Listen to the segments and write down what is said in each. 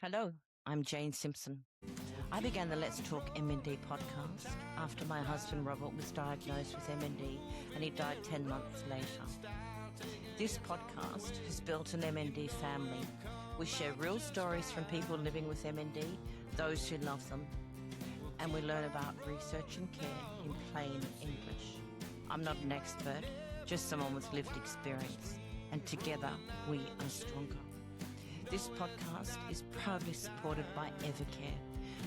Hello, I'm Jane Simpson. I began the Let's Talk MND podcast after my husband Robert was diagnosed with MND and he died 10 months later. This podcast has built an MND family. We share real stories from people living with MND, those who love them, and we learn about research and care in plain English. I'm not an expert, just someone with lived experience, and together we are stronger. This podcast is proudly supported by Evercare,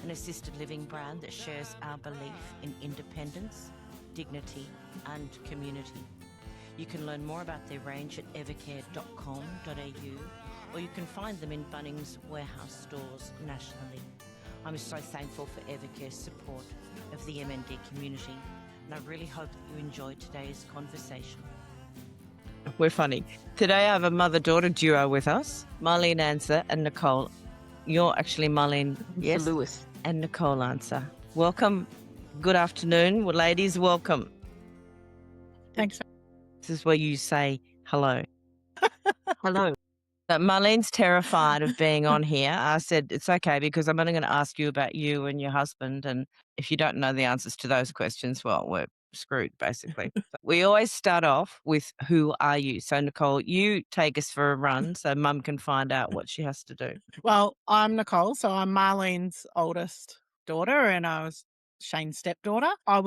an assisted living brand that shares our belief in independence, dignity and community. You can learn more about their range at evercare.com.au or you can find them in Bunnings warehouse stores nationally. I'm so thankful for Evercare's support of the MND community, and I really hope that you enjoyed today's conversation. We're funny. Today I have a mother-daughter duo with us, Marlene and Nicole. You're actually Marlene, yes? Lewis. And Nicole Answer. Welcome. Good afternoon. Well, ladies, welcome. Thanks. This is where you say hello. Hello. Marlene's terrified of being on here. I said, it's okay because I'm only going to ask you about you and your husband. And if you don't know the answers to those questions, well, we're screwed, basically. We always start off with, who are you? So, Nicole, you take us for a run so Mum can find out what she has to do. Well, I'm Nicole, so I'm Marlene's oldest daughter, and I was Shane's stepdaughter. I've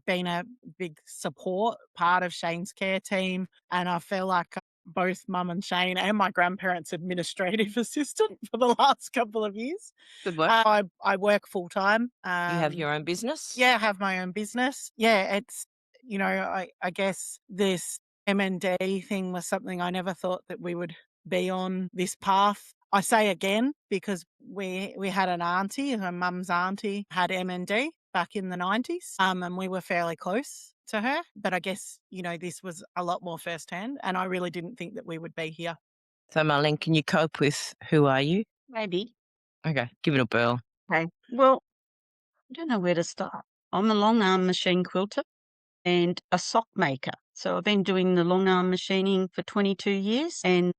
been a big support part of Shane's care team, and I feel like both Mum and Shane and my grandparents' administrative assistant for the last couple of years. Good work. I work full time. You have your own business? Yeah, I have my own business. Yeah, it's, I guess this MND thing was something I never thought that we would be on this path. I say again because we had an auntie, her mum's auntie had MND back in the 90s, and we were fairly close to her. But I guess, this was a lot more firsthand, and I really didn't think that we would be here. So, Marlene, can you cope with who are you? Maybe. Okay, give it a whirl. Okay. Well, I don't know where to start. I'm a long arm machine quilter and a sock maker. So I've been doing the long arm machining for 22 years, and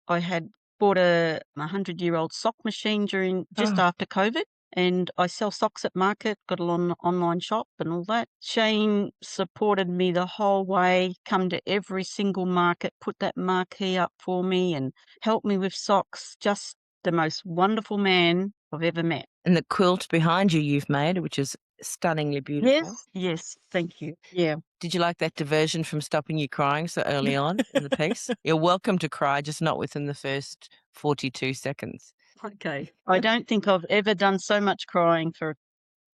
I had bought a 100-year-old sock machine just after COVID. And I sell socks at market, got an online shop and all that. Shane supported me the whole way, come to every single market, put that marquee up for me and helped me with socks. Just the most wonderful man I've ever met. And the quilt behind you've made, which is stunningly beautiful. Yes, thank you. Yeah. Did you like that diversion from stopping you crying so early on in the piece? You're welcome to cry, just not within the first 42 seconds. Okay. I don't think I've ever done so much crying for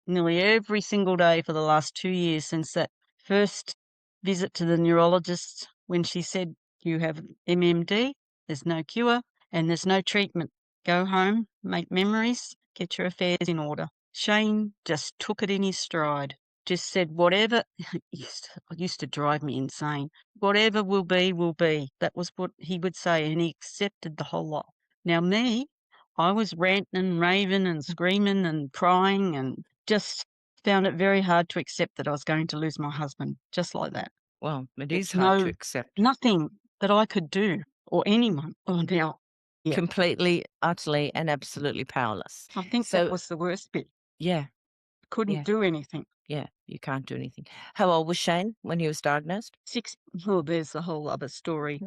nearly every single day for the last 2 years since that first visit to the neurologist when she said, you have MND, there's no cure and there's no treatment. Go home, make memories, get your affairs in order. Shane just took it in his stride. Just said, whatever, it used to drive me insane. Whatever will be, will be. That was what he would say, and he accepted the whole lot. Now me, I was ranting and raving and screaming and crying and just found it very hard to accept that I was going to lose my husband, just like that. Well, it is hard to accept. Nothing that I could do or anyone. Oh, now. Yeah. Completely, utterly and absolutely powerless. I think that was the worst bit. Yeah. Couldn't do anything. Yeah, you can't do anything. How old was Shane when he was diagnosed? There's a whole other story.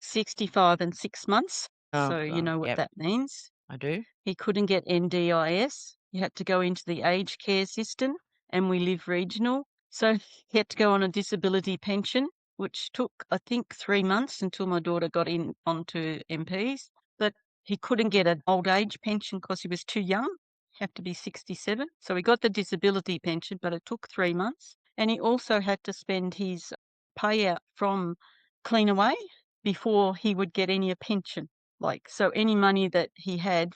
65 and 6 months. Oh, so you know what that means. I do. He couldn't get NDIS. You had to go into the aged care system, and we live regional. So he had to go on a disability pension, which took, I think, 3 months until my daughter got in onto MPs. But he couldn't get an old age pension because he was too young. Had to be 67. So he got the disability pension, but it took 3 months. And he also had to spend his payout from Cleanaway before he would get any pension. So any money that he had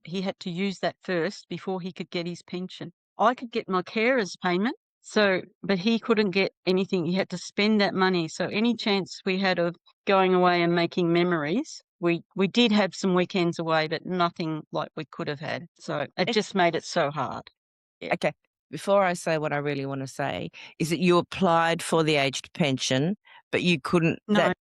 he had to use that first before he could get his pension. I could get my carer's payment, but he couldn't get anything. He had to spend that money. So any chance we had of going away and making memories, we did have some weekends away, but nothing like we could have had. So it just made it so hard. Yeah. Okay. Before I say what I really want to say, is that you applied for the aged pension, but you couldn't. No.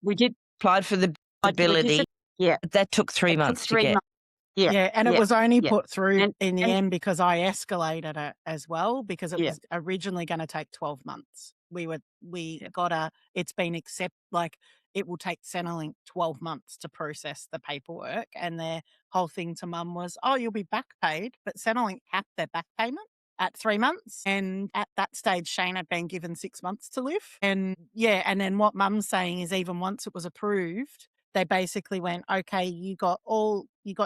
We did. Applied for the disability. Yeah. That took 3 It took months to 3 get. months. Yeah. Yeah, and it Yeah. was only Yeah. put through And in the end because I escalated it as well, because it Yeah. was originally gonna take 12 months. We Yeah. got it's been it will take Centrelink 12 months to process the paperwork, and their whole thing to Mum was, "Oh, you'll be back paid," but Centrelink capped their back payment at 3 months, and at that stage, Shane had been given 6 months to live. And then what Mum's saying is even once it was approved, they basically went, "Okay, you got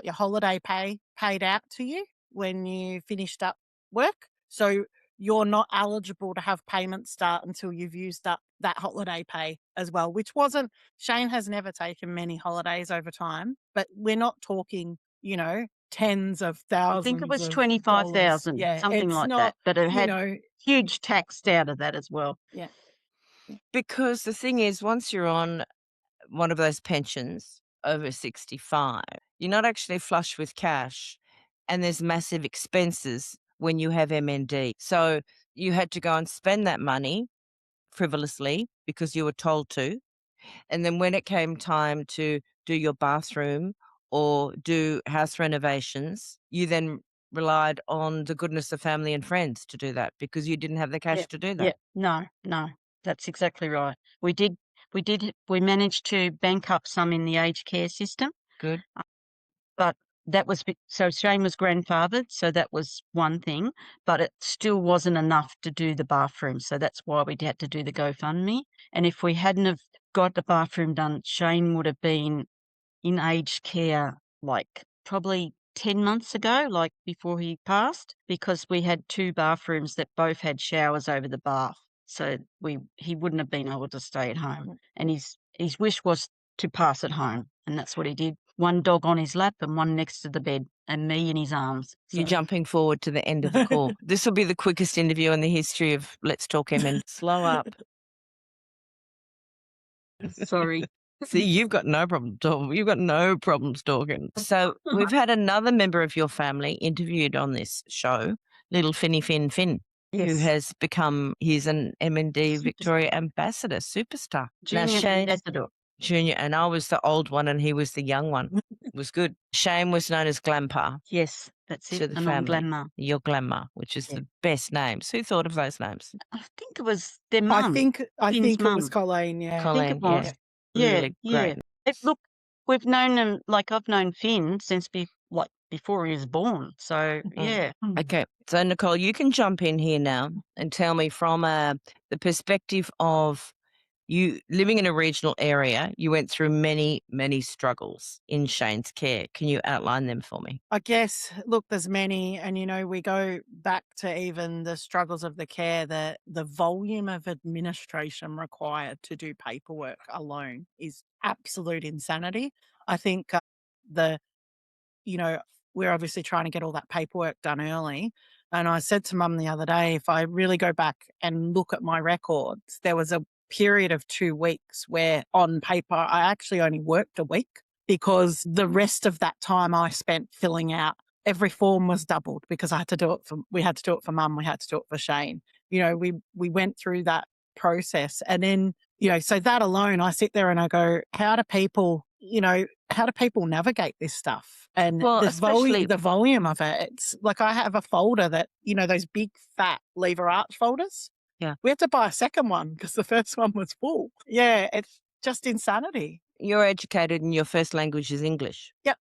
your holiday pay paid out to you when you finished up work. So you're not eligible to have payments start until you've used up that holiday pay as well," which wasn't Shane has never taken many holidays over time, but we're not talking, tens of I think it thousands was of dollars. 25,000, Yeah, something it's like that, not, but it you had know, huge tax out of that as well. yeah. Yeah. Because the thing is, once you're on one of those pensions over 65, you're not actually flush with cash, and there's massive expenses when you have MND. So you had to go and spend that money frivolously because you were told to. And then when it came time to do your bathroom or do house renovations, you then relied on the goodness of family and friends to do that because you didn't have the cash Yeah. to do Yeah. that. No, that's exactly right. We managed to bank up some in the aged care system, Good. but that was so Shane was grandfathered, so that was one thing, but it still wasn't enough to do the bathroom, so that's why we had to do the GoFundMe. And if we hadn't have got the bathroom done, Shane would have been in aged care like probably 10 months ago, like before he passed, because we had 2 bathrooms that both had showers over the bath. So he wouldn't have been able to stay at home. And his wish was to pass at home, and that's what he did. One dog on his lap and one next to the bed, and me in his arms. You're So jumping forward to the end of the call. This will be the quickest interview in the history of Let's Talk MN. Slow up. sorry. See, you've got no problem talking. You've got no problems talking. So we've had another member of your family interviewed on this show, little Finny Finn, who Yes. has become, he's an MND Victoria ambassador, superstar. Now, Junior Shane, ambassador. Junior, and I was the old one and he was the young one. It was good. Shane was known as Glampa Yes, that's to it. the And I'm family. Glamour. Your Glamour, which is Yeah. the best names. Who thought of those names? I think it was their I mum. think Finn's it was mum. Colleen, yeah. I think Colleen, it was. yeah. Yeah, Really yeah. great. Look, we've known him, like I've known Finn since before he was born. So yeah. Okay, so Nicole, you can jump in here now and tell me from the perspective of you living in a regional area, you went through many, many struggles in Shane's care. Can you outline them for me? I guess, look, there's many, and we go back to even the struggles of the care, the volume of administration required to do paperwork alone is absolute insanity. I think the we're obviously trying to get all that paperwork done early. And I said to Mum the other day, if I really go back and look at my records, there was a period of 2 weeks where on paper I actually only worked a week because the rest of that time I spent filling out. Every form was doubled because we had to do it for Mum, we had to do it for Shane. We went through that process, and then so that alone, I sit there and I go, how do people navigate this stuff? And Well, especially the volume of it. It's like I have a folder that, those big fat lever arch folders. Yeah. We had to buy a second one because the first one was full. Yeah, it's just insanity. you're educated and your first language is English. Yep.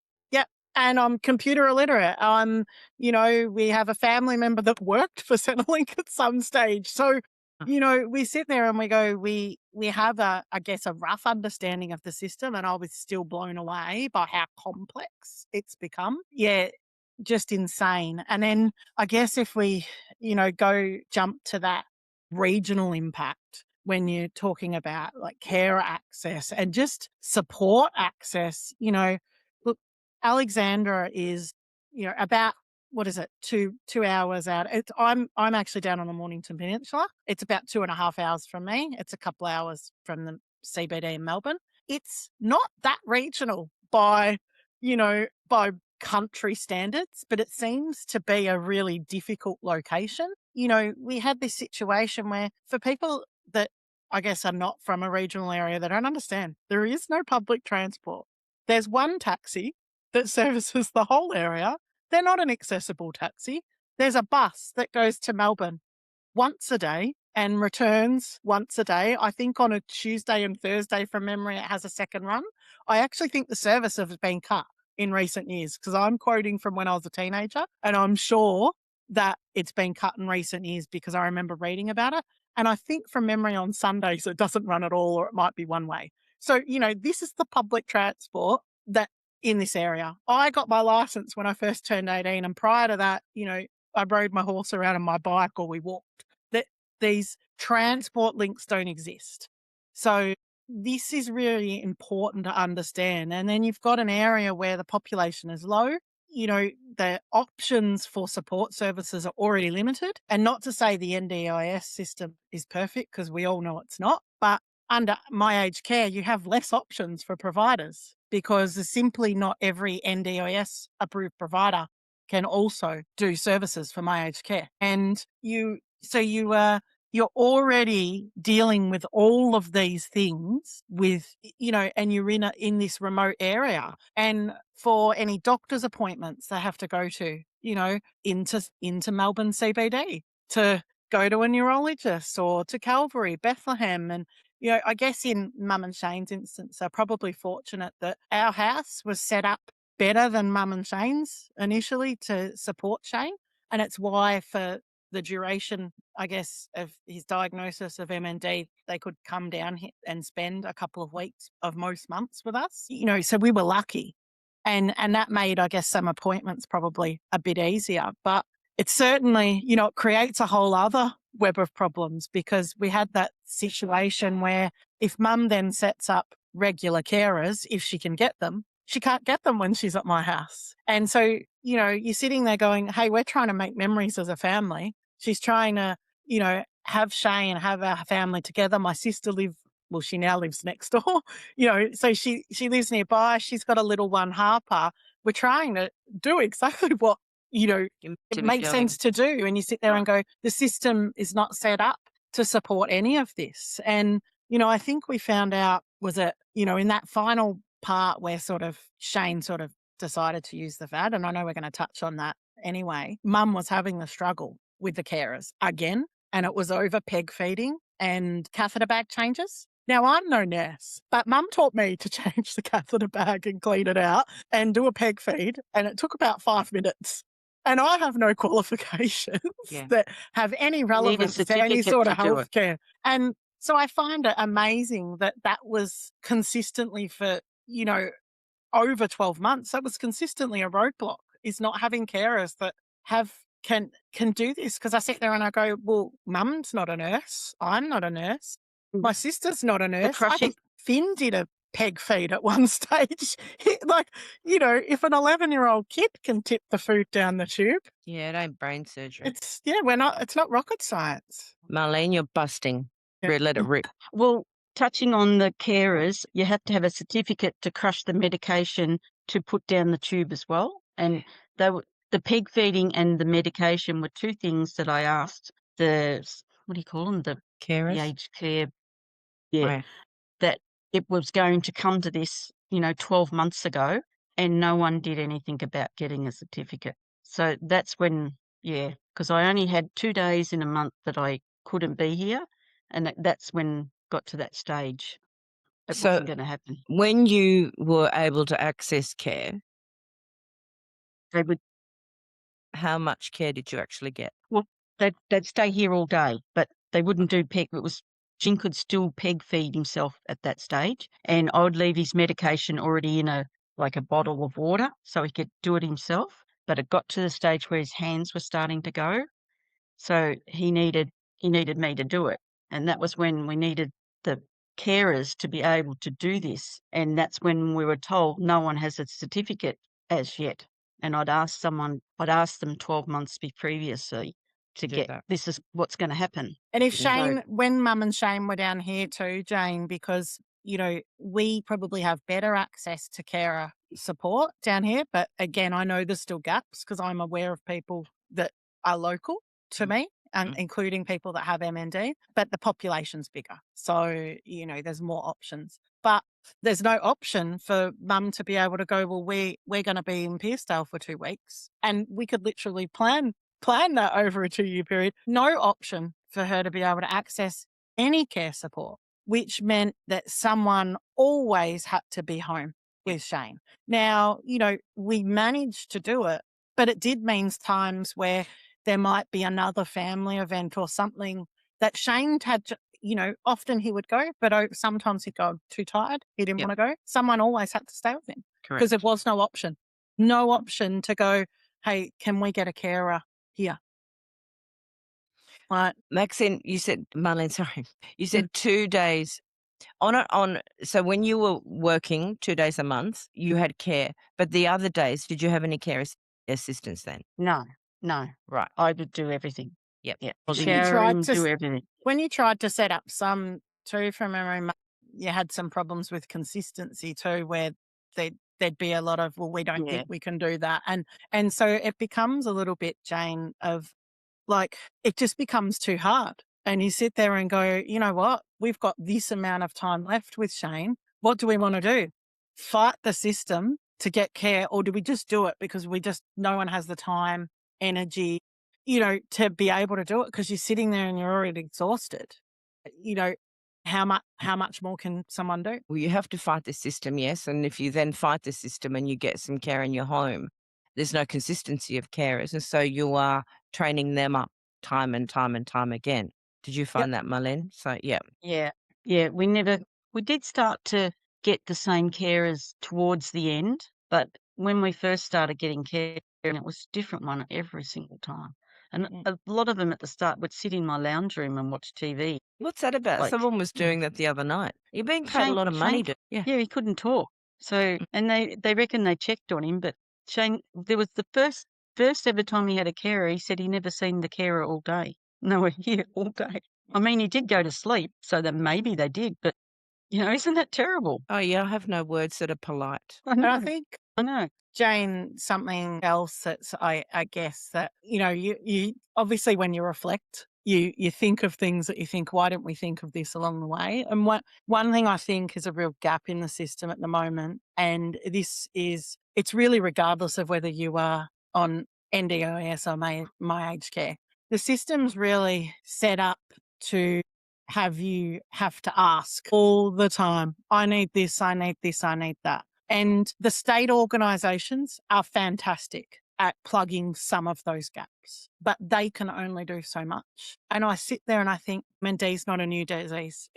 And I'm computer illiterate. We have a family member that worked for Centrelink at some stage. So, we sit there and we go, we have a rough understanding of the system, and I was still blown away by how complex it's become. Just insane. And then I guess if we, go jump to that regional impact when you're talking about like care access and just support access, look, Alexandra is, about, what is it, 2 hours out. I'm actually down on the Mornington Peninsula. It's about 2.5 hours from me. It's a couple hours from the CBD in Melbourne. It's not that regional by country standards, but it seems to be a really difficult location. We had this situation where for people that I guess are not from a regional area, they don't understand there is no public transport. There's one taxi that services the whole area. They're not an accessible taxi. There's a bus that goes to Melbourne once a day and returns once a day. I think on a Tuesday and Thursday, from memory, it has a second run. I actually think the service has been cut in recent years, because I'm quoting from when I was a teenager, and I'm sure that it's been cut in recent years because I remember reading about it. And I think from memory on Sundays it doesn't run at all, or it might be one way. So, this is the public transport that in this area. I got my license when I first turned 18, and prior to that, I rode my horse around on my bike or we walked. That these transport links don't exist. So this is really important to understand. And then you've got an area where the population is low. The options for support services are already limited. And not to say the NDIS system is perfect, because we all know it's not. But under My Aged Care, you have less options for providers, because there's simply not every NDIS approved provider can also do services for My Aged Care. And you're already dealing with all of these things with, and you're in this remote area. And for any doctor's appointments they have to go to, into Melbourne CBD, to go to a neurologist, or to Calvary, Bethlehem. And, I guess in Mum and Shane's instance, they're probably fortunate that our house was set up better than Mum and Shane's initially to support Shane. And it's why for the duration, I guess, of his diagnosis of MND, they could come down here and spend a couple of weeks of most months with us. So we were lucky. And that made, I guess, some appointments probably a bit easier. But it certainly, it creates a whole other web of problems, because we had that situation where if Mum then sets up regular carers, if she can get them, she can't get them when she's at my house. And so, you're sitting there going, hey, we're trying to make memories as a family. She's trying to, have Shane, have our family together. My sister she now lives next door, so she lives nearby. She's got a little one, Harper. We're trying to do exactly what, it makes sense to do. And you sit there and go, the system is not set up to support any of this. And, I think we found out was that, in that final part where sort of Shane sort of decided to use the VAD, and I know we're going to touch on that anyway, Mum was having the struggle with the carers again, and it was over peg feeding and catheter bag changes. Now, I'm no nurse, but Mum taught me to change the catheter bag and clean it out and do a peg feed, and it took about 5 minutes. And I have no qualifications that have any relevance to any sort of healthcare. And so I find it amazing that was consistently for, over 12 months, that was consistently a roadblock, is not having carers that can do this. Because I sit there and I go, well, Mum's not a nurse. I'm not a nurse. My sister's not a nurse. I think Finn did a peg feed at one stage. If an 11-year-old kid can tip the food down the tube. Yeah, it ain't brain surgery. It's not rocket science. Marlene, you're busting. Let it rip. Well, touching on the carers, you have to have a certificate to crush the medication to put down the tube as well. And the peg feeding and the medication were two things that I asked what do you call them? The carers? The aged care. Yeah. Right. That it was going to come to this, 12 months ago, and no one did anything about getting a certificate. So that's when, because I only had 2 days in a month that I couldn't be here, and that's when got to that stage. It wasn't going to happen. When you were able to access care, how much care did you actually get? Well, they'd stay here all day, but they wouldn't do peg. Jim could still peg feed himself at that stage, and I would leave his medication already in a bottle of water so he could do it himself. But it got to the stage where his hands were starting to go, so he needed me to do it, and that was when we needed the carers to be able to do this, and that's when we were told no one has a certificate as yet. And I'd asked them 12 months previously to get that. This is what's going to happen. And if Shane, when Mum and Shane were down here too, Jane, because, we probably have better access to carer support down here. But again, I know there's still gaps because I'm aware of people that are local to me and including people that have MND, but the population's bigger. So, there's more options. But there's no option for mum to be able to go, well, we're going to be in Pearcedale for 2 weeks. And we could literally plan that over a 2-year period. No option for her to be able to access any care support, which meant that someone always had to be home with Shane. Now, we managed to do it, but it did mean times where there might be another family event or something that Shane had to, often he would go, but sometimes he'd go too tired. He didn't want to go. Someone always had to stay with him because there was no option. No option to go, hey, can we get a carer here? Right. Maxine, you said, Marlene, sorry, you said 2 days so when you were working 2 days a month, you had care, but the other days, did you have any care assistance then? No. Right. I would do everything. Yep. Yeah. When you Shower tried him, to do everything. When you tried to set up some too, from memory, you had some problems with consistency too, where there'd be a lot of, well, we don't think we can do that. And so it becomes a little bit, Jane, of like, it just becomes too hard. And you sit there and go, you know what? We've got this amount of time left with Shane. What do we want to do? Fight the system to get care, or do we just do it because no one has the time, energy, to be able to do it because you're sitting there and you're already exhausted. How much more can someone do? Well, you have to fight the system, yes. And if you then fight the system and you get some care in your home, there's no consistency of carers. And so you are training them up time and time and time again. Did you find that, Marlene? So, yeah. Yeah. We did start to get the same carers towards the end, but when we first started getting care, it was a different one every single time. And a lot of them at the start would sit in my lounge room and watch TV. What's that about? Like, Someone was doing that the other night. You're being paid a lot of money to. Yeah. Yeah, he couldn't talk. So, and they reckon they checked on him, but Shane, there was the first ever time he had a carer, he said he never seen the carer all day. No, we're here all day. I mean, he did go to sleep, so that maybe they did, but, isn't that terrible? Oh, yeah, I have no words that are polite. I know. Jane, something else that's, I guess that, you obviously when you reflect, you think of things that you think, why didn't we think of this along the way? And one thing I think is a real gap in the system at the moment, and it's really regardless of whether you are on NDIS or my aged care. The system's really set up to have you have to ask all the time, I need this, I need this, I need that. And the state organisations are fantastic at plugging some of those gaps, but they can only do so much. And I sit there and I think MND is not a new disease.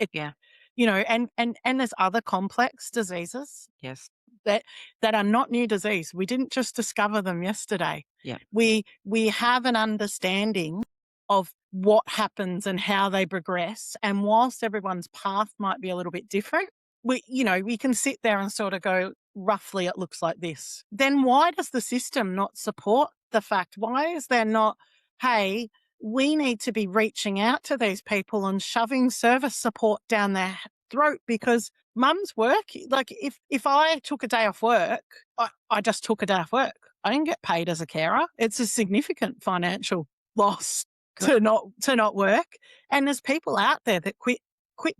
And there's other complex diseases. Yes. That are not new disease. We didn't just discover them yesterday. Yeah. We have an understanding of what happens and how they progress. And whilst everyone's path might be a little bit different, we can sit there and sort of go, roughly it looks like this. Then why does the system not support the fact? Why is there not, hey, we need to be reaching out to these people and shoving service support down their throat? Because mum's work, like if I took a day off work, I just took a day off work. I didn't get paid as a carer. It's a significant financial loss to not work. And there's people out there that quit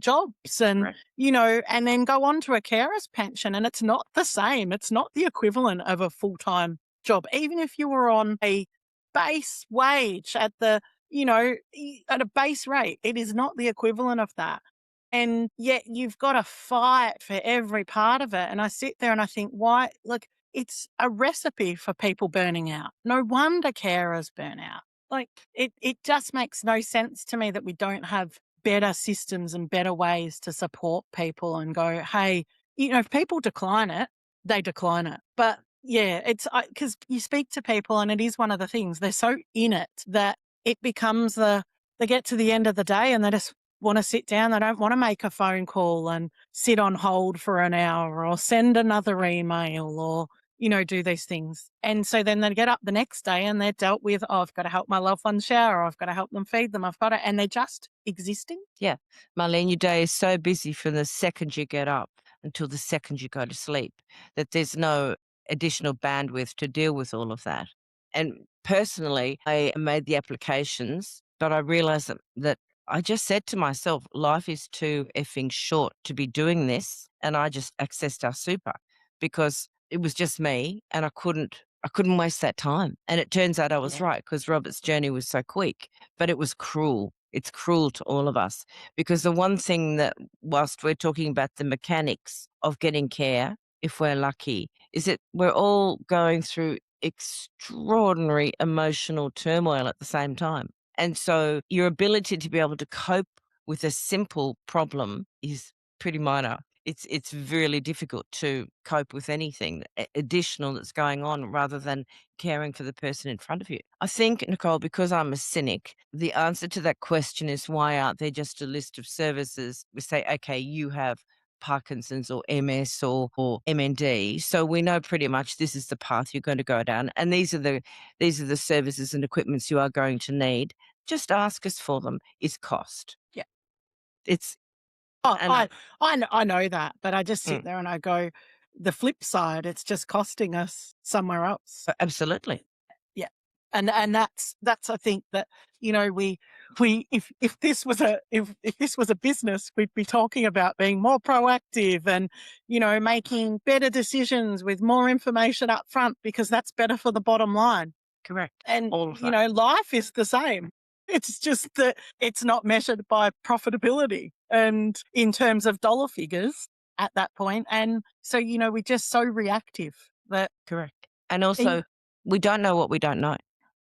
jobs and, and then go on to a carer's pension, and it's not the same. It's not the equivalent of a full-time job. Even if you were on a base wage at a base rate, it is not the equivalent of that. And yet you've got to fight for every part of it. And I sit there and I think, why? Look, it's a recipe for people burning out. No wonder carers burn out. Like it just makes no sense to me that we don't have better systems and better ways to support people and go, hey, if people decline it, they decline it. But yeah, it's because you speak to people and it is one of the things, they're so in it that it becomes they get to the end of the day and they just want to sit down. They don't want to make a phone call and sit on hold for an hour or send another email or, do these things. And so then they get up the next day and they're dealt with, I've got to help my loved one shower, I've got to help them feed them, and they're just existing. Yeah. Marlene, your day is so busy from the second you get up until the second you go to sleep that there's no additional bandwidth to deal with all of that. And personally, I made the applications But I realized that I just said to myself, life is too effing short to be doing this. And I just accessed our super because it was just me and I couldn't waste that time. And it turns out I was Yeah. right because Robert's journey was so quick, but it was cruel. It's cruel to all of us because the one thing that, whilst we're talking about the mechanics of getting care, if we're lucky, is that we're all going through extraordinary emotional turmoil at the same time. And so your ability to be able to cope with a simple problem is pretty minor. It's really difficult to cope with anything additional that's going on rather than caring for the person in front of you. I think, Nicole, because I'm a cynic, the answer to that question is why aren't there just a list of services? We say, okay, you have Parkinson's or MS or MND. So we know pretty much this is the path you're going to go down. And these are the services and equipments you are going to need. Just ask us for them. It's cost. Yeah. It's Oh, and I know that, but I just sit Mm. there and I go, the flip side, it's just costing us somewhere else. Absolutely. Yeah. And that's I think that, we if this was a business, we'd be talking about being more proactive and, making better decisions with more information up front because that's better for the bottom line. Correct. And, All of that. life is the same. It's just that it's not measured by profitability and in terms of dollar figures at that point. And so, we're just so reactive that. Correct. And also, we don't know what we don't know.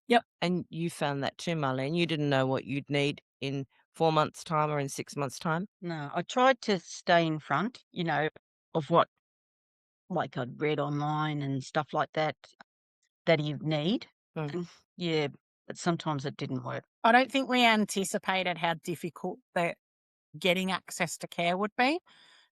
Yep. And you found that too, Marlene. You didn't know what you'd need in 4 months' time or in 6 months' time. No, I tried to stay in front, of what, like, I'd read online and stuff like that you need. Mm. And yeah, but sometimes it didn't work. I don't think we anticipated how difficult that getting access to care would be,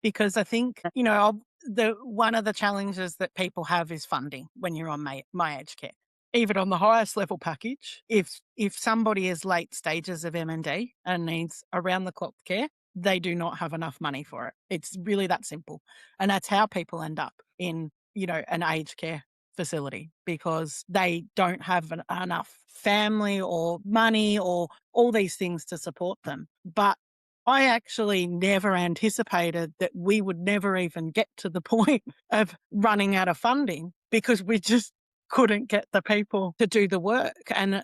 because I think, one of the challenges that people have is funding when you're on my aged care. Even on the highest level package, if somebody is late stages of MND and needs around the clock care, they do not have enough money for it. It's really that simple. And that's how people end up in, an aged care facility, because they don't have enough family or money or all these things to support them. But I actually never anticipated that we would never even get to the point of running out of funding because we just couldn't get the people to do the work. And,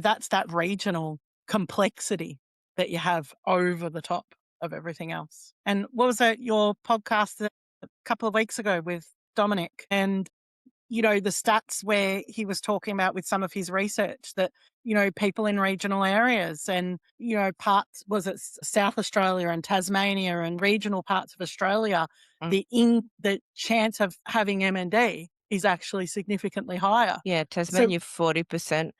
that's that regional complexity that you have over the top of everything else. And what was that, your podcast a couple of weeks ago with Dominic? And the stats where he was talking about with some of his research that, people in regional areas and, parts, was it South Australia and Tasmania and regional parts of Australia, the chance of having MND is actually significantly higher. Yeah, Tasmania 40%,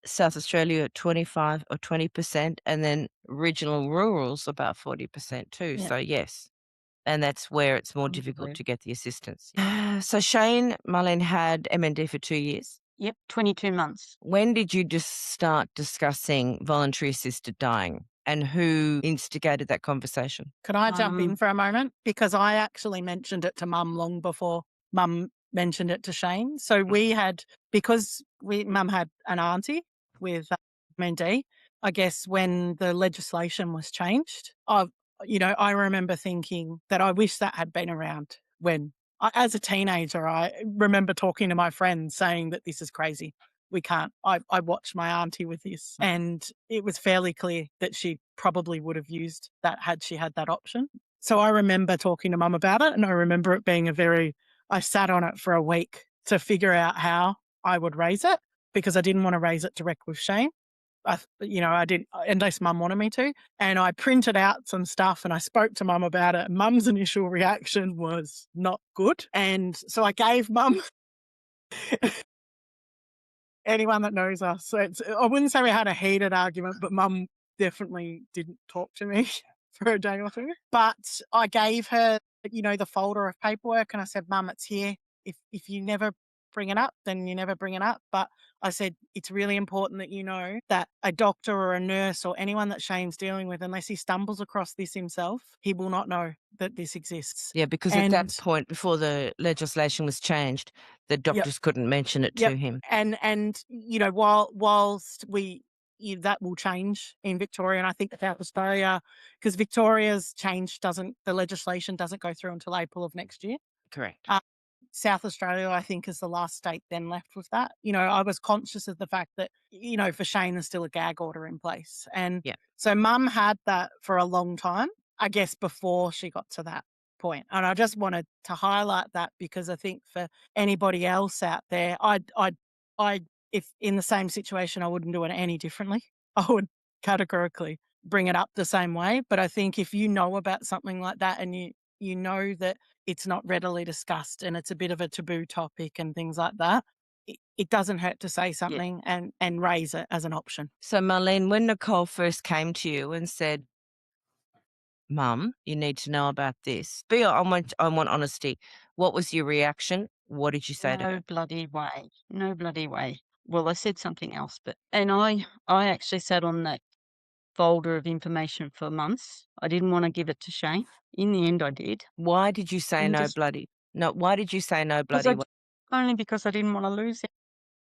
South Australia at 25 or 20%, and then regional rural's about 40% too. Yeah. So yes. And that's where it's more difficult Unbelievable. to get the assistance. So Shane, Marlene had MND for 2 years. Yep, 22 months. When did you just start discussing voluntary assisted dying, and who instigated that conversation? Can I jump in for a moment? Because I actually mentioned it to Mum long before Mum mentioned it to Shane. So we had, because Mum had an auntie with MND, I guess when the legislation was changed, I remember thinking that I wish that had been around when, as a teenager, I remember talking to my friends saying that this is crazy. We can't. I watched my auntie with this, and it was fairly clear that she probably would have used that had she had that option. So I remember talking to Mum about it, and I remember it being I sat on it for a week to figure out how I would raise it, because I didn't want to raise it direct with Shane. I didn't, unless Mum wanted me to. And I printed out some stuff and I spoke to Mum about it. Mum's initial reaction was not good. And so I gave Mum, anyone that knows us, so I wouldn't say we had a heated argument, but Mum definitely didn't talk to me for a day or two. But I gave her, the folder of paperwork and I said, Mum, it's here. If you never bring it up, then you never bring it up. But I said, it's really important that you know that a doctor or a nurse or anyone that Shane's dealing with, unless he stumbles across this himself, he will not know that this exists. Yeah, because at that point, before the legislation was changed, the doctors couldn't mention it to him. And you know, whilst that will change in Victoria, and I think South Australia, because Victoria's change the legislation doesn't go through until April of next year. Correct. South Australia, I think, is the last state then left with that. You know, I was conscious of the fact that, you know, for Shane, there's still a gag order in place. And so Mum had that for a long time, I guess, before she got to that point. And I just wanted to highlight that because I think for anybody else out there, if in the same situation, I wouldn't do it any differently. I would categorically bring it up the same way. But I think if you know about something like that and you know that it's not readily discussed and it's a bit of a taboo topic and things like that, it doesn't hurt to say something and raise it as an option. So, Marlene, when Nicole first came to you and said, Mum, you need to know about this, I want honesty. What was your reaction? What did you say to her? No bloody way. No bloody way. Well, I said something else, and I actually sat on that folder of information for months. I didn't want to give it to Shane. In the end, I did. Why did you say why did you say no bloody way? Only because I didn't want to lose it.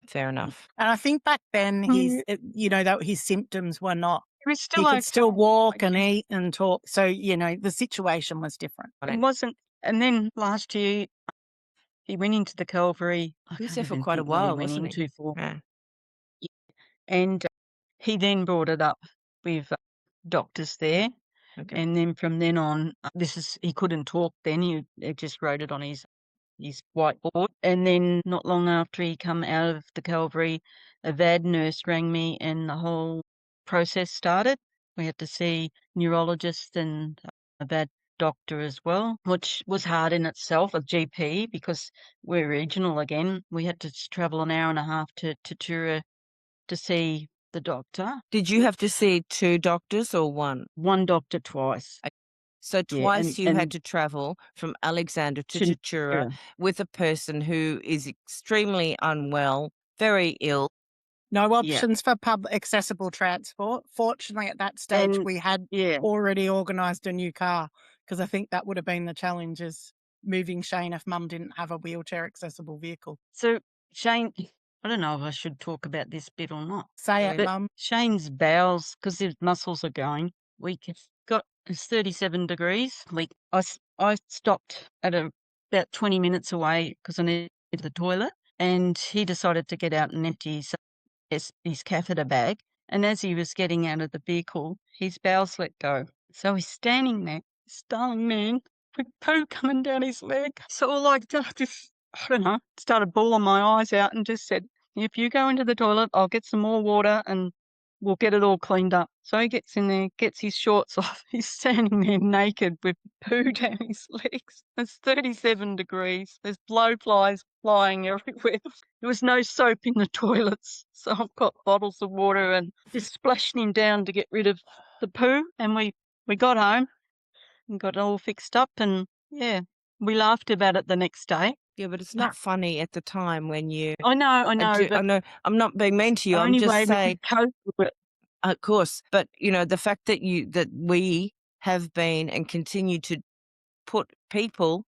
Fair enough. And I think back then his symptoms were not. He was still He could still walk and eat and talk. So, you know, the situation was different. It wasn't. And then last year, he went into the Calvary. He was there for quite a while, wasn't he? And he then brought it up with doctors there. Okay. And then from then on, he couldn't talk then. He just wrote it on his whiteboard. And then not long after he come out of the Calvary, a VAD nurse rang me and the whole process started. We had to see neurologists and a VAD doctor as well, which was hard in itself, a GP, because we're regional again. We had to travel an hour and a half to Tura to see the doctor. Did you have to see two doctors or one? One doctor twice. So twice you had to travel from Alexandra to Tatura with a person who is extremely unwell, very ill. No options for accessible transport. Fortunately, at that stage, we had already organised a new car because I think that would have been the challenge is moving Shane if Mum didn't have a wheelchair accessible vehicle. So Shane, I don't know if I should talk about this bit or not. Say it, Mum. Shane's bowels, because his muscles are going, it's 37 degrees. I stopped at about 20 minutes away because I needed the toilet, and he decided to get out and empty his catheter bag. And as he was getting out of the vehicle, his bowels let go. So he's standing there, starting man, with poo coming down his leg. So I don't know, started bawling my eyes out and just said, if you go into the toilet, I'll get some more water and we'll get it all cleaned up. So he gets in there, gets his shorts off. He's standing there naked with poo down his legs. It's 37 degrees. There's blowflies flying everywhere. There was no soap in the toilets. So I've got bottles of water and just splashing him down to get rid of the poo. And we got home and got it all fixed up. And we laughed about it the next day. Yeah, but it's not funny at the time when you... I know. I know. I'm not being mean to you. I'm just saying... cope with it. Of course. But, you know, the fact that we have been and continue to put people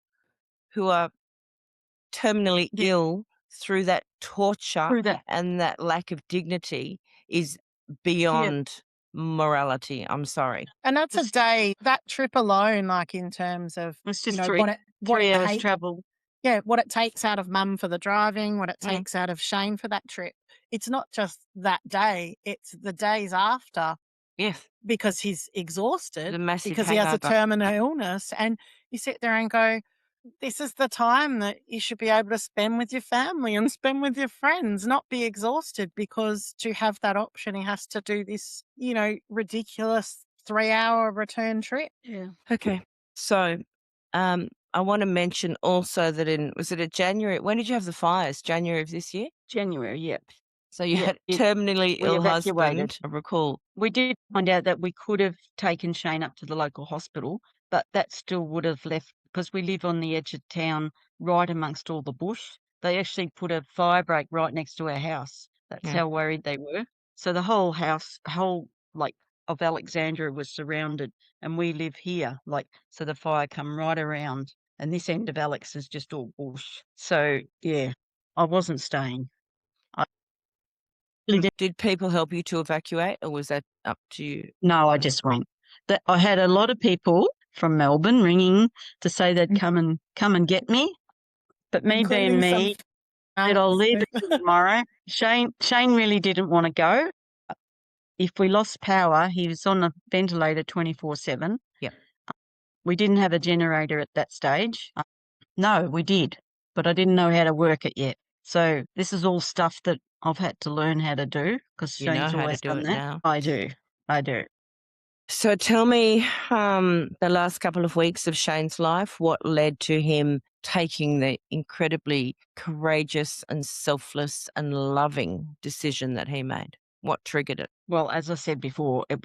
who are terminally ill through that torture and that lack of dignity is beyond morality. I'm sorry. And that's a day, that trip alone, like in terms of... It's just what 3 hours travel. Yeah, what it takes out of Mum for the driving, what it takes out of Shane for that trip. It's not just that day, it's the days after. Yes. Because he's exhausted, because he has a terminal illness. And you sit there and go, this is the time that you should be able to spend with your family and spend with your friends, not be exhausted, because to have that option, he has to do this, you know, ridiculous 3-hour return trip. Yeah. Okay. So, I want to mention also that was it January? When did you have the fires? January of this year? January, yep. So you had a terminally ill husband, I recall. We did find out that we could have taken Shane up to the local hospital, but that still would have left, because we live on the edge of town right amongst all the bush. They actually put a fire break right next to our house. That's how worried they were. So the whole house, of Alexandria was surrounded, and we live here. So the fire come right around, and this end of Alex is just all bush. So yeah, I wasn't staying. Did people help you to evacuate, or was that up to you? No, I just went. I had a lot of people from Melbourne ringing to say they'd come and get me. But me being me, said I'll leave it till tomorrow. Shane really didn't want to go. If we lost power, he was on a ventilator 24/7. Yep. We didn't have a generator at that stage. No, we did, but I didn't know how to work it yet. So this is all stuff that I've had to learn how to do because You know Shane's how to always do done it that. now. I do. So tell me, the last couple of weeks of Shane's life, what led to him taking the incredibly courageous and selfless and loving decision that he made? What triggered it? Well, as I said before, it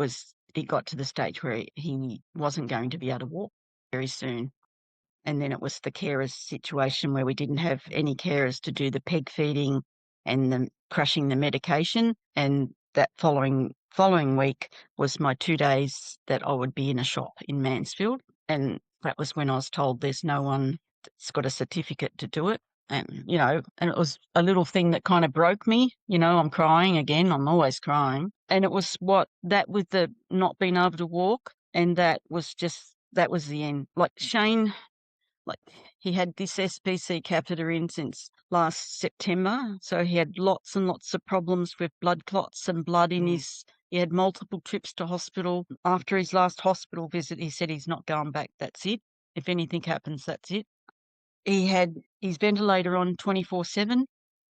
got to the stage where he wasn't going to be able to walk very soon. And then it was the carers situation where we didn't have any carers to do the peg feeding and the crushing the medication. And that following week was my 2 days that I would be in a shop in Mansfield. And that was when I was told there's no one that's got a certificate to do it. And, and it was a little thing that kind of broke me. I'm crying again. I'm always crying. And it was that with the not being able to walk. And that was the end. Shane, he had this SPC catheter in since last September. So he had lots and lots of problems with blood clots and blood in he had multiple trips to hospital. After his last hospital visit, he said he's not going back. That's it. If anything happens, that's it. He had his ventilator on 24/7,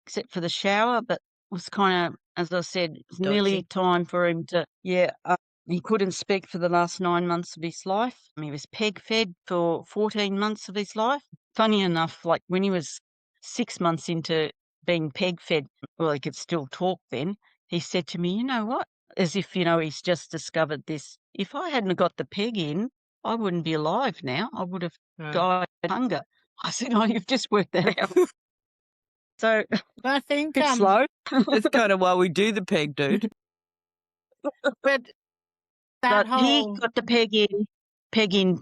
except for the shower, but it was kind of, as I said, it was nearly time for him to, he couldn't speak for the last 9 months of his life. He was peg fed for 14 months of his life. Funny enough, when he was 6 months into being peg fed, well, he could still talk then, he said to me, you know what, as if, he's just discovered this. If I hadn't got the peg in, I wouldn't be alive now. I would have died of hunger. I said, oh, you've just worked that out. So I think it's slow. That's kind of why we do the peg, dude. But he got the peg in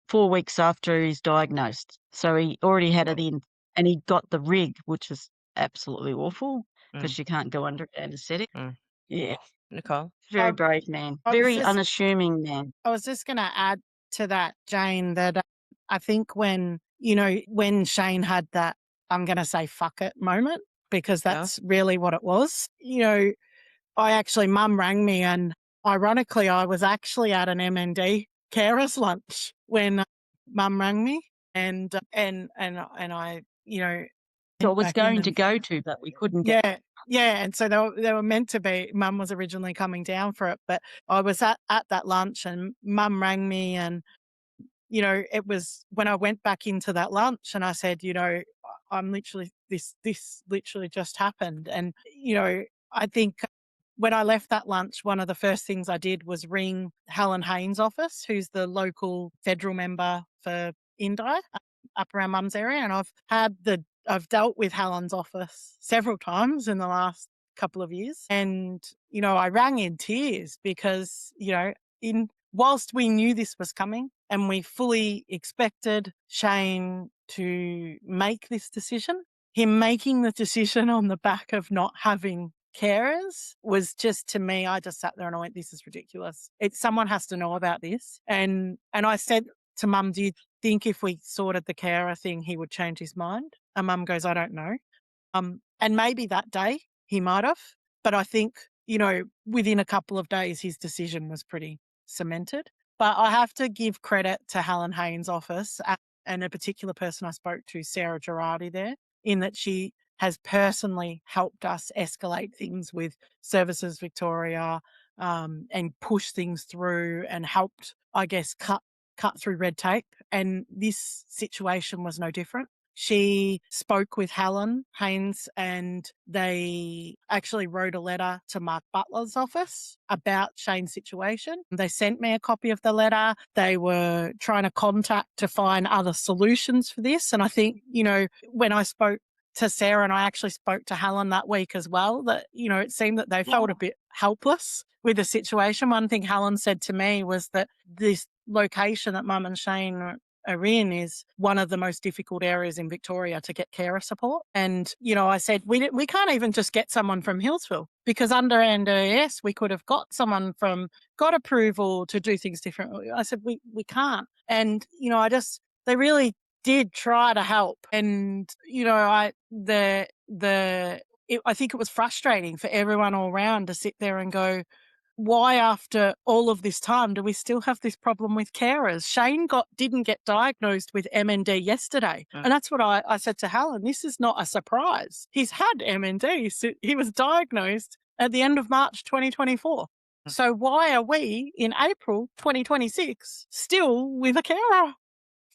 4 weeks after he's diagnosed. So he already had it in, and he got the rig, which is absolutely awful because you can't go under anaesthetic. Yeah. Nicole? Very brave man. Very unassuming man. I was just going to add to that, Jane, that I think when Shane had that, I'm going to say fuck it moment, because that's really what it was. Mum rang me, and ironically, I was actually at an MND carers lunch when Mum rang me, and I, So I was going to go to, but we couldn't get. Yeah, and so they were meant to be. Mum was originally coming down for it, but I was at that lunch, and Mum rang me, and it was when I went back into that lunch, and I said, I'm literally this literally just happened, and I think when I left that lunch, one of the first things I did was ring Helen Haynes' office, who's the local federal member for NDIS up around Mum's area, and I've dealt with Helen's office several times in the last couple of years. And, I rang in tears because, whilst we knew this was coming and we fully expected Shane to make this decision, him making the decision on the back of not having carers was just, to me, I just sat there and I went, this is ridiculous. Someone has to know about this. And I said to Mum, do you think if we sorted the carer thing, he would change his mind? And Mum goes, I don't know. And maybe that day he might have, but I think, within a couple of days, his decision was pretty cemented. But I have to give credit to Helen Haynes' office and a particular person I spoke to, Sarah Girardi, there, in that she has personally helped us escalate things with Services Victoria and push things through and helped, I guess, cut through red tape. And this situation was no different. She spoke with Helen Haynes, and they actually wrote a letter to Mark Butler's office about Shane's situation. They sent me a copy of the letter. They were trying to contact to find other solutions for this. And I think, when I spoke to Sarah, and I actually spoke to Helen that week as well, that, it seemed that they felt a bit helpless with the situation. One thing Helen said to me was that this location that Mum and Shane are in is one of the most difficult areas in Victoria to get carer support. And, I said, we can't even just get someone from Hillsville, because under NDIS, we could have got approval to do things differently. I said, we can't. And, they really did try to help. And, I think it was frustrating for everyone all around to sit there and go, why after all of this time do we still have this problem with carers? Shane didn't get diagnosed with MND yesterday. And that's what I said to Helen. This is not a surprise. He's had MND. So he was diagnosed at the end of March 2024. So why are we in April 2026 still with a carer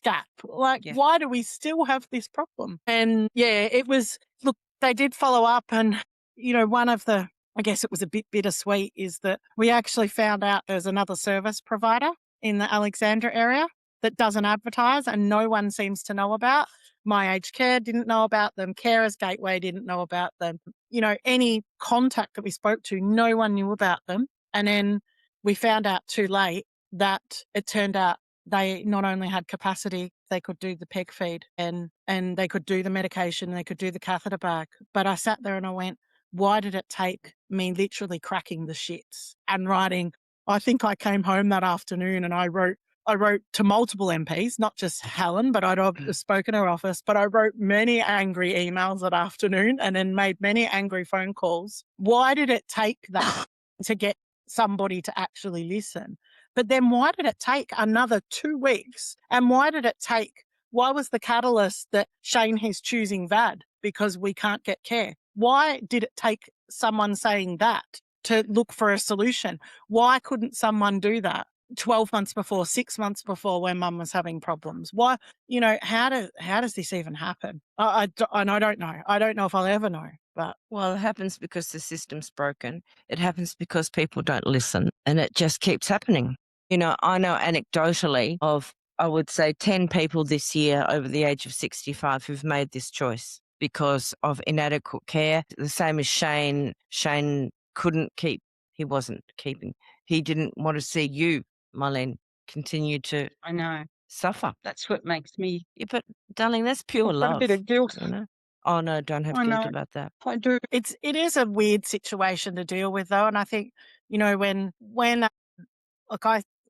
gap? Why do we still have this problem? And it was, look, they did follow up, and, one of the, I guess it was a bit bittersweet, is that we actually found out there's another service provider in the Alexandra area that doesn't advertise and no one seems to know about. My Aged Care didn't know about them. Carers Gateway didn't know about them. Any contact that we spoke to, no one knew about them. And then we found out too late that it turned out they not only had capacity, they could do the peg feed and they could do the medication, they could do the catheter bag. But I sat there and I went, why did it take me literally cracking the shits and writing? I think I came home that afternoon and I wrote to multiple MPs, not just Helen, but I'd spoken to her office, but I wrote many angry emails that afternoon and then made many angry phone calls. Why did it take that to get somebody to actually listen? But then why did it take another 2 weeks? And why was the catalyst that Shane is choosing VAD because we can't get care? Why did it take someone saying that to look for a solution? Why couldn't someone do that 12 months before, 6 months before, when Mum was having problems? Why, how does this even happen? I don't know. I don't know if I'll ever know. But well, it happens because the system's broken. It happens because people don't listen, and it just keeps happening. I know anecdotally of, I would say, 10 people this year over the age of 65 who've made this choice because of inadequate care. The same as Shane. Shane wasn't keeping. He didn't want to see you, Marlene, continue to suffer. That's what makes me... Yeah, but darling, that's pure love. A bit of guilt. Oh no, don't have guilt about that. I do. It is a weird situation to deal with, though. And I think, when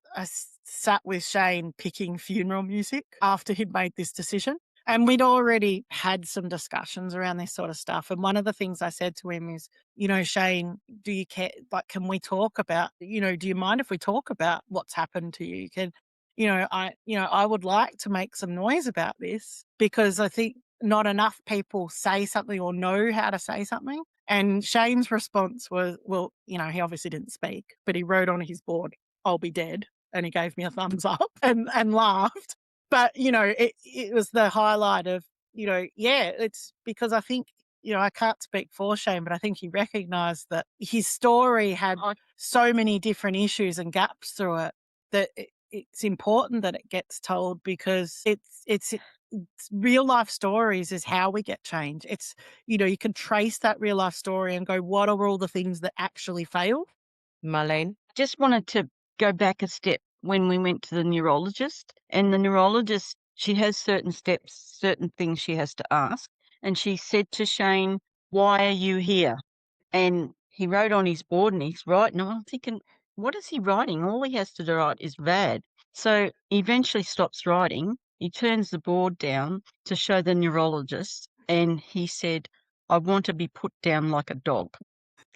I sat with Shane picking funeral music after he'd made this decision. And we'd already had some discussions around this sort of stuff. And one of the things I said to him is, Shane, do you care? Can we talk about, do you mind if we talk about what's happened to you? I would like to make some noise about this, because I think not enough people say something or know how to say something. And Shane's response was, well, he obviously didn't speak, but he wrote on his board, I'll be dead. And he gave me a thumbs up and laughed. But, it was the highlight of, it's because I think, I can't speak for Shane, but I think he recognised that his story had so many different issues and gaps through it that it's important that it gets told, because it's real life stories is how we get change. It's, you can trace that real life story and go, what are all the things that actually failed? Marlene? Just wanted to go back a step when we went to the neurologist, and the neurologist, she has certain steps, certain things she has to ask. And she said to Shane, why are you here? And he wrote on his board and he's writing. I'm thinking, what is he writing? All he has to write is VAD. So he eventually stops writing. He turns the board down to show the neurologist, and he said, I want to be put down like a dog.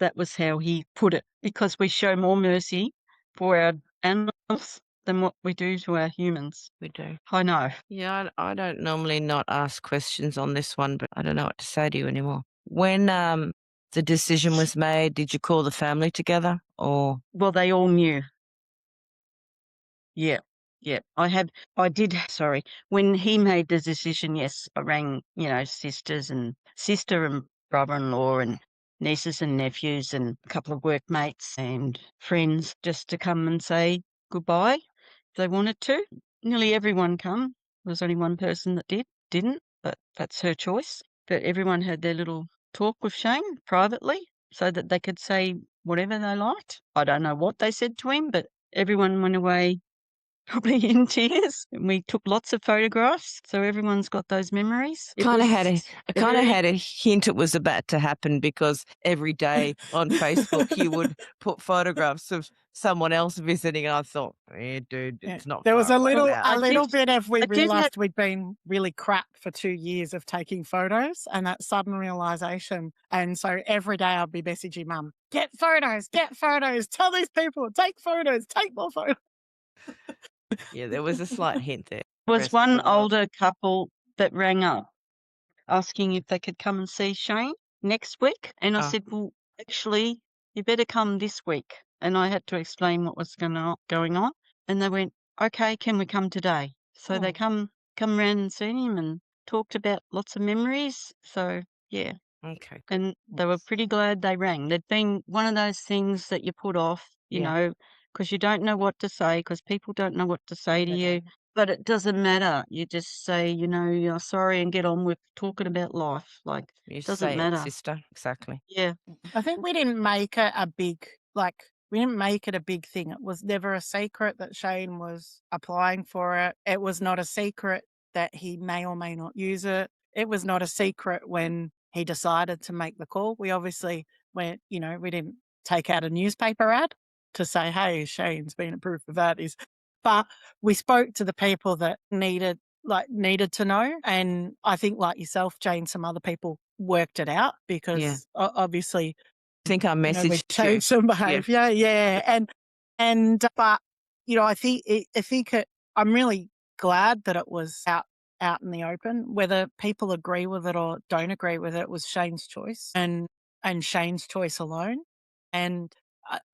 That was how he put it, because we show more mercy for our animals than what we do to our humans. We do. I know. Yeah, I don't normally not ask questions on this one, but I don't know what to say to you anymore. When the decision was made, did you call the family together, or? Well, they all knew. Yeah. I did. Sorry. When he made the decision, yes, I rang, sister and brother-in-law and nieces and nephews and a couple of workmates and friends, just to come and say goodbye if they wanted to. Nearly everyone come. There was only one person that didn't, but that's her choice. But everyone had their little talk with Shane privately so that they could say whatever they liked. I don't know what they said to him, but everyone went away probably in tears. And we took lots of photographs, so everyone's got those memories. I kind of had a hint it was about to happen because every day on Facebook you would put photographs of someone else visiting. And I thought, dude, it's not. There was a far away little now." bit of we I did have- realised we'd been really crap for 2 years of taking photos, and that sudden realisation. And so every day I'd be messaging Mum, get photos, tell these people, take photos, take more photos. Yeah, there was a slight hint there. was Rest one of the world. older couple that rang up asking if they could come and see Shane next week. And I Oh. said, well, actually, you better come this week. And I had to explain what was going on. And they went, okay, can we come today? So they come around and seen him and talked about lots of memories. So, yeah. Okay. Good. And they were pretty glad they rang. There'd been one of those things that you put off, you Yeah. know, because you don't know what to say, because people don't know what to say to you. But it doesn't matter. You just say, you're sorry and get on with talking about life. Like, You doesn't say matter. it, sister. Exactly. Yeah. I think we didn't make it a big thing. It was never a secret that Shane was applying for it. It was not a secret that he may or may not use it. It was not a secret when he decided to make the call. We obviously we didn't take out a newspaper ad to say, hey, Shane's been approved for that. But we spoke to the people that needed to know. And I think, like yourself, Jane, some other people worked it out because obviously I think our message we changed some behaviour. Yeah. But I'm really glad that it was out in the open. Whether people agree with it or don't agree with it was Shane's choice and Shane's choice alone. And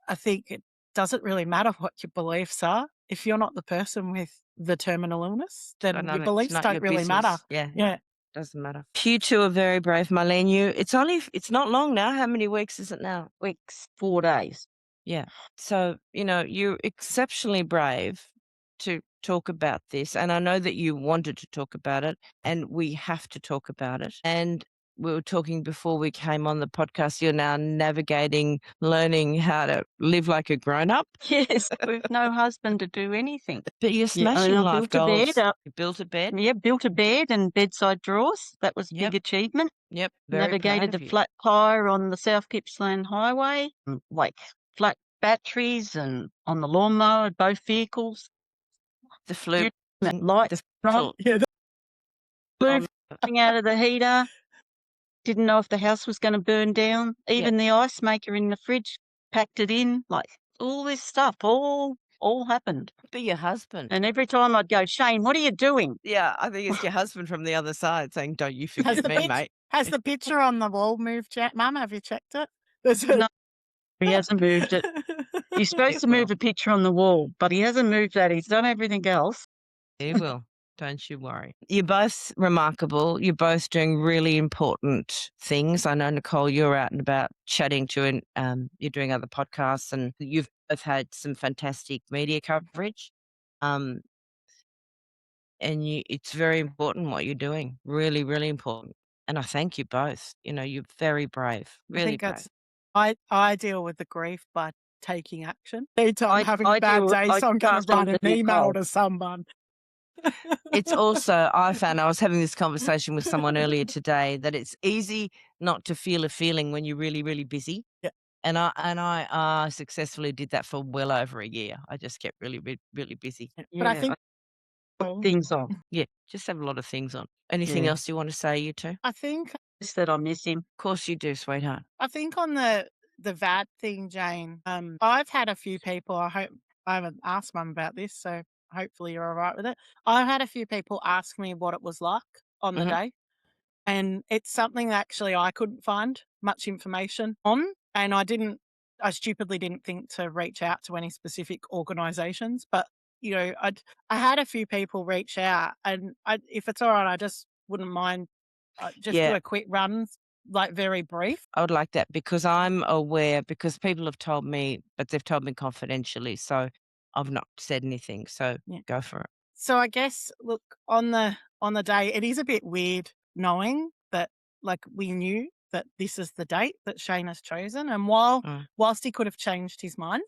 I think it doesn't really matter what your beliefs are. If you're not the person with the terminal illness, then your beliefs don't really matter. Yeah. Doesn't matter. You two are very brave, Marlene. It's not long now. How many weeks is it now? Weeks, 4 days. Yeah. So, you're exceptionally brave to talk about this. And I know that you wanted to talk about it, and we have to talk about it. And we were talking before we came on the podcast, you're now navigating, learning how to live like a grown-up. Yes, with no husband to do anything. But you're smashing life goals. You built a bed. Yeah, built a bed and bedside drawers. That was a big achievement. Yep. Very Navigated proud of the you. flat tyre on the South Gippsland Highway, like flat batteries and on the lawnmower, both vehicles. The flu. Light. full- Blew coming out of the heater. Didn't know if the house was going to burn down. Even the ice maker in the fridge, packed it in. Like all this stuff, all happened. Be your husband. And every time I'd go, Shane, what are you doing? Yeah, I think it's your husband from the other side saying, don't you forget me, mate. Has the picture on the wall moved yet? Mum, have you checked it? No, he hasn't moved it. He's supposed to move a picture on the wall, but he hasn't moved that. He's done everything else. He will. Don't you worry. You're both remarkable. You're both doing really important things. I know, Nicole, you're out and about chatting to, and you're doing other podcasts, and you've both had some fantastic media coverage. And it's very important what you're doing. Really, really important. And I thank you both. You're very brave. Really brave. I deal with the grief by taking action. Anytime I'm having a bad day, so I'm going to write an email to someone. It's also, I found, I was having this conversation with someone earlier today, that it's easy not to feel a feeling when you're really, really busy. Yeah. And I successfully did that for well over a year. I just kept really, really busy. But I think things on. Yeah, just have a lot of things on. Anything else you want to say, you two? I think Just that I miss him. Of course you do, sweetheart. I think on the VAT thing, Jane, I've had a few people, I haven't asked Mum about this, so hopefully you're all right with it. I've had a few people ask me what it was like on the day. And it's something that actually I couldn't find much information on. And I stupidly didn't think to reach out to any specific organisations. But, I had a few people reach out, and if it's all right, I just wouldn't mind do a quick run, like very brief. I would like that, because I'm aware, because people have told me, but they've told me confidentially. So I've not said anything. So go for it. So I guess, look, on the day, it is a bit weird knowing that like we knew that this is the date that Shane has chosen. And whilst he could have changed his mind,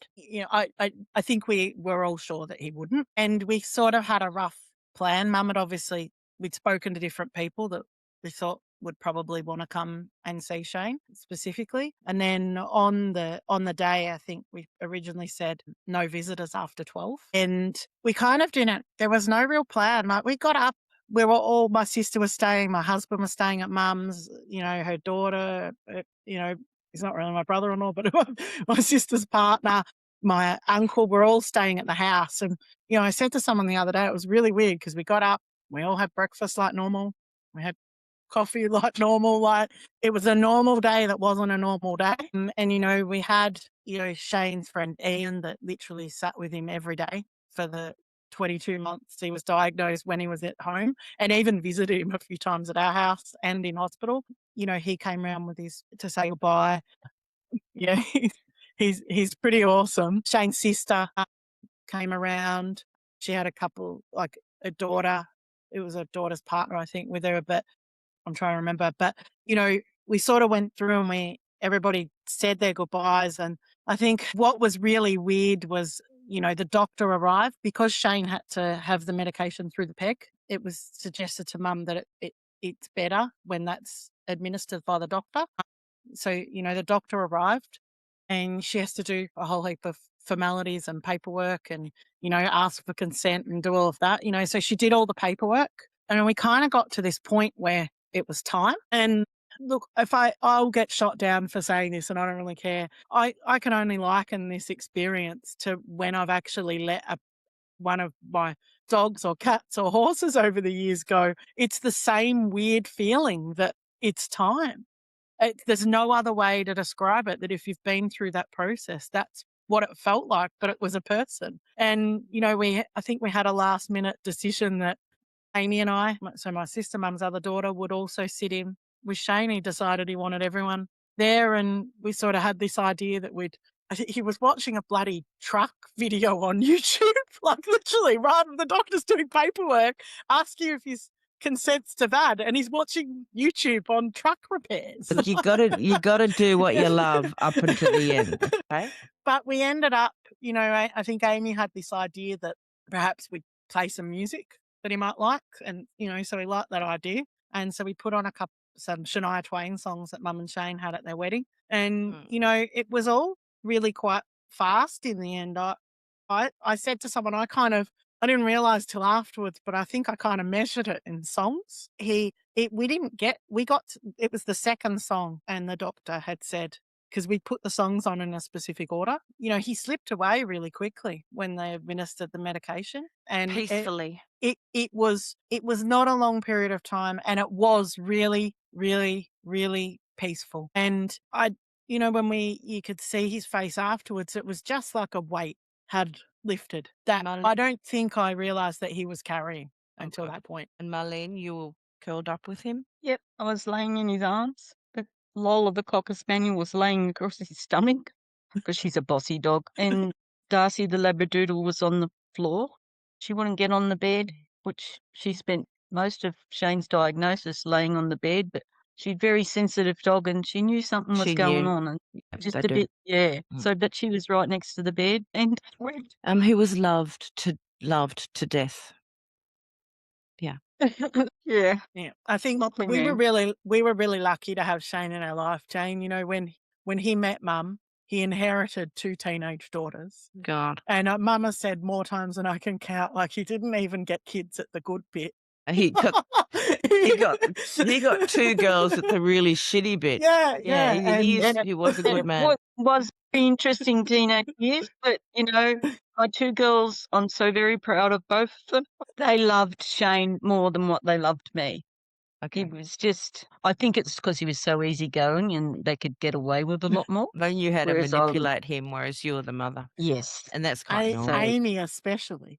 I think we were all sure that he wouldn't. And we sort of had a rough plan. Mum had obviously, we'd spoken to different people that we thought would probably want to come and see Shane specifically. And then on the day, I think we originally said no visitors after 12. And we kind of didn't, there was no real plan. Like we got up, we were all, my sister was staying, my husband was staying at mum's, her daughter, he's not really my brother-in-law, but my sister's partner, my uncle, were all staying at the house. And, I said to someone the other day, it was really weird because we got up, we all had breakfast like normal. We had coffee like normal, like it was a normal day that wasn't a normal day. And we had, Shane's friend Ian that literally sat with him every day for the 22 months he was diagnosed when he was at home, and even visited him a few times at our house and in hospital. He came around with to say goodbye. Yeah, he's pretty awesome. Shane's sister came around. She had a couple, like a daughter. It was a daughter's partner, I think, with her, but I'm trying to remember. But, we sort of went through and everybody said their goodbyes. And I think what was really weird was, the doctor arrived because Shane had to have the medication through the peg. It was suggested to Mum that it's better when that's administered by the doctor. So, the doctor arrived and she has to do a whole heap of formalities and paperwork and, ask for consent and do all of that, so she did all the paperwork. And we kind of got to this point where it was time. And look, if I'll get shot down for saying this and I don't really care. I can only liken this experience to when I've actually let one of my dogs or cats or horses over the years go. It's the same weird feeling that it's time. There's no other way to describe it, that if you've been through that process, that's what it felt like, but it was a person. And, I think we had a last minute decision that Amy and I, so my sister, Mum's other daughter, would also sit in with Shane. He decided he wanted everyone there, and we sort of had this idea that he was watching a bloody truck video on YouTube, like literally, right? The doctor's doing paperwork, asking if he consents to that, and he's watching YouTube on truck repairs. Look, you gotta do what you love up until the end, okay? But we ended up, I think Amy had this idea that perhaps we'd play some music that he might like, and so we liked that idea, and so we put on some Shania Twain songs that Mum and Shane had at their wedding, and it was all really quite fast in the end. I said to someone, I didn't realize till afterwards, but I think I kind of measured it in songs. It was the second song, and the doctor had said, because we put the songs on in a specific order, he slipped away really quickly when they administered the medication, and Peacefully. It was not a long period of time, and it was really, really, really peaceful. And when you could see his face afterwards, it was just like a weight had lifted that I don't think I realized that he was carrying until that point. And Marlene, you were curled up with him? Yep, I was laying in his arms. But Lola, the Cocker Spaniel, was laying across his stomach because she's a bossy dog. And Darcy, the Labradoodle, was on the floor. She wouldn't get on the bed, which she spent most of Shane's diagnosis laying on the bed. But she's a very sensitive dog, and she knew something was going on. And just a bit, yeah. So, but she was right next to the bed, and he was loved to death. Yeah. Yeah. I think we were really lucky to have Shane in our life. Jane, when he met Mum, he inherited 2 teenage daughters. God. And Mama said more times than I can count, like he didn't even get kids at the good bit. He got 2 girls at the really shitty bit. Yeah. He was a good man. Was interesting teenage years, but my 2 girls, I'm so very proud of both of them. They loved Shane more than what they loved me. Okay. He was just, I think it's because he was so easygoing and they could get away with a lot more. Then you had to manipulate him, whereas you were the mother. Yes. And that's quite normal. Amy especially.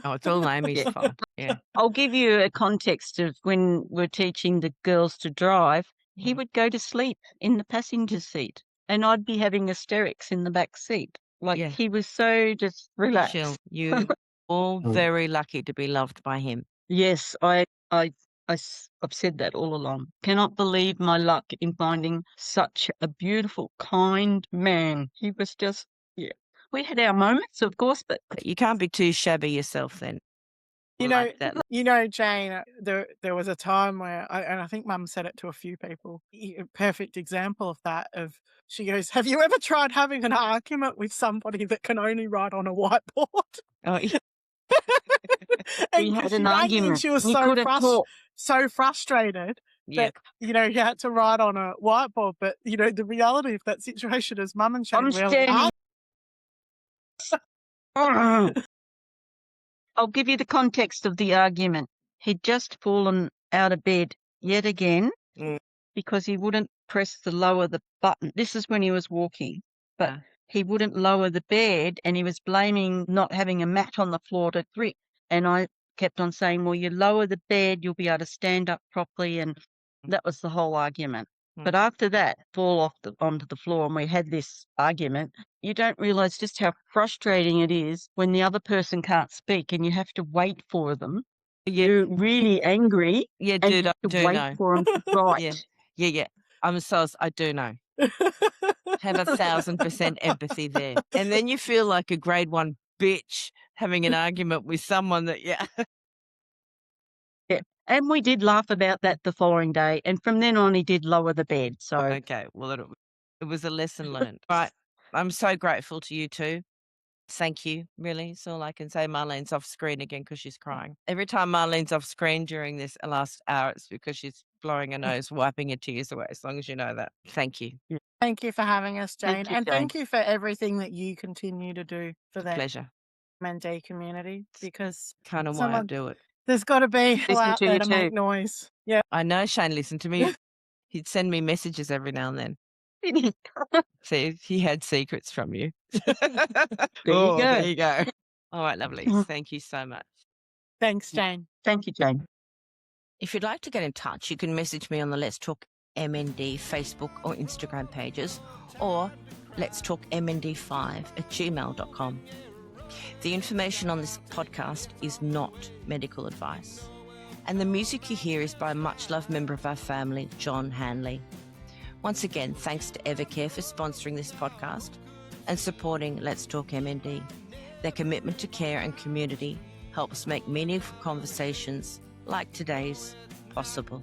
Oh, it's all Amy's fault. Yeah. I'll give you a context of when we're teaching the girls to drive. He would go to sleep in the passenger seat, and I'd be having hysterics in the back seat. He was so just relaxed. Michelle, you all very lucky to be loved by him. Yes, I I've said that all along. Cannot believe my luck in finding such a beautiful, kind man. He was just, yeah. We had our moments, of course, but You can't be too shabby yourself then. You know, Like that. Jane, there was a time where, and I think Mum said it to a few people, a perfect example of that, she goes, have you ever tried having an argument with somebody that can only write on a whiteboard? Oh, yeah. we had an argument. She was You so, couldn't talk. so frustrated Yeah. that, you had to write on a whiteboard. But, the reality of that situation is Mum and Shane I'm really standing. I'll give you the context of the argument. He'd just fallen out of bed yet again because he wouldn't press the lower the button. This is when he was walking, but he wouldn't lower the bed, and he was blaming not having a mat on the floor to grip. And I kept on saying, well, you lower the bed, you'll be able to stand up properly. And that was the whole argument. But after that, fall off onto the floor, and we had this argument. You don't realise just how frustrating it is when the other person can't speak and you have to wait for them. Yeah. You're really angry. Yeah, and dude, you I have to do wait know. for them to write. Yeah. I do know. Have 1,000% empathy there. And then you feel like a grade 1 bitch having an argument with someone that, Yeah. And we did laugh about that the following day. And from then on, he did lower the bed. So Okay, well, it was a lesson learned. Right. I'm so grateful to you two. Thank you, really. That's all I can say. Marlene's off screen again because she's crying. Every time Marlene's off screen during this last hour, it's because she's blowing her nose, wiping her tears away, as long as you know that. Thank you. Thank you for having us, Jane. Thank you, and Jane. thank you for everything that you continue to do for the Pleasure. MND community, because Kind of why I do it. there's got to be people Listen out to there you to too. make noise. Yeah. I know Shane listened to me. He'd send me messages every now and then. See, he had secrets from you. There you go. There you go. All right, lovely. Thank you so much. Thanks, Jane. Thank you, Jane. If you'd like to get in touch, you can message me on the Let's Talk MND Facebook or Instagram pages, or Let's Talk MND5@gmail.com. The information on this podcast is not medical advice, and the music you hear is by a much-loved member of our family, John Hanley. Once again, thanks to Evercare for sponsoring this podcast and supporting Let's Talk MND. Their commitment to care and community helps make meaningful conversations like today's possible.